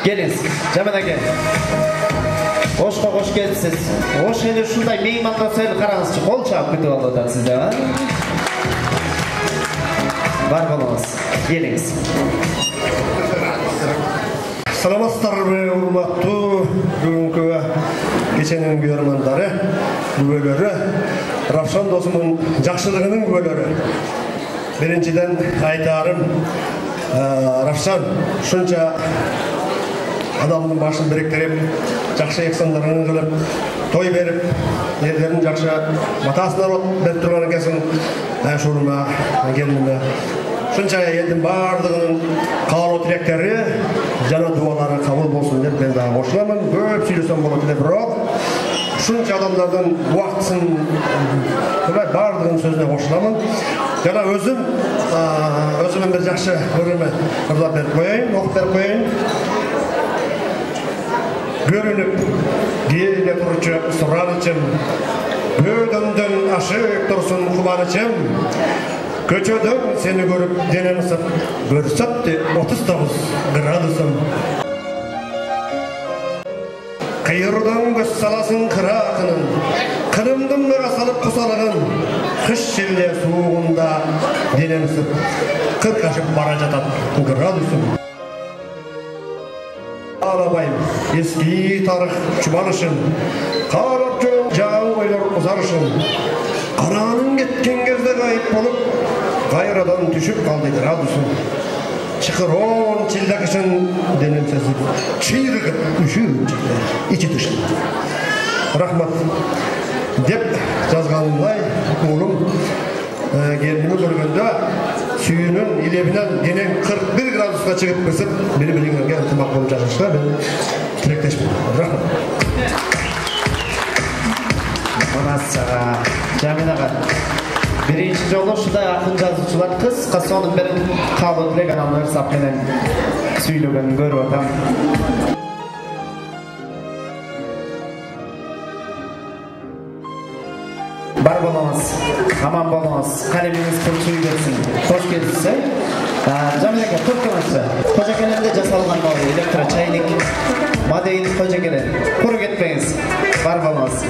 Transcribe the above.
Geliniz. Jaman aka. Hoş geldiniz. Hoş hele şunday meymanlar sayılı qarаңызчы. Qol çağıp kütüp aldı sizde ha. Var bolыңыз. Geliniz. Саламатсыздар урматтуу бүгүнкү кеченин көрөрмандары, күбөлөрү, Равшан досумун жакшылыгынын күбөлөрү. Биринчиден айтарым, Равшан ушунча адамдын башын бириктирип, жакшы эксандарын кылып, той берип, элдердин жакшы матасына берип турган экенсиң, ушурума келиниме. Шунча елдің бардығының қалу тілектері, жана дуалары қабыл болсын деп мен дағы қошыламын. Көп сөйлесем болады деп бірақ, шунча адамдардың уақытсын бардығының сөзіне қошыламын. Жана өзімін бір жақшы көріме ұрдап беріп қойайын, оқып беріп қойайын. Көрініп, кейіне тұрычы сұранычым, бөдімдің ашық тұрсын құманычым, көчөдөн сени көрүп денем ысып, көрсөттү 39 градусым. Кыйырдан көз саласын кыракынын, кырымдын мага салып кусалыгын, кыш желде суугунда денем ысып, кыркашып бара жатат градусым. Алабайм эски тарых чубалышын, карап жүрөм жаңы ойлор узарышын, караанын кеткен кезде кайып болуп, кайрадан түшүп калды градусун. Чыкырон чилдакышын денем сезип, чыйрыгып үшүп ичи тышын. Рахмат деп жазганымдай уулум келиними көргөндө сүйүүнүн илебинен денең 41 градуска чыгып кырсып, бири-бириңерге ынтымак болуп жашашка мен тилектешмин. Рахмат. Манасчага, Жамин ага. Birinci жолу ушундай акын жазуучулар кыска сонун бир кабыл тилек анан ырсап менен сүйлөгөнүн көрүп атам. Бар болуңуз, аман болуңуз, калемиңиз кылчуй берсин. Кош келипсиз, Жамин ака, токтомочу. Кожокелемде жасалган электро чайник, модейн кожокелем. Куруп кетпеңиз. Бар болуңуз.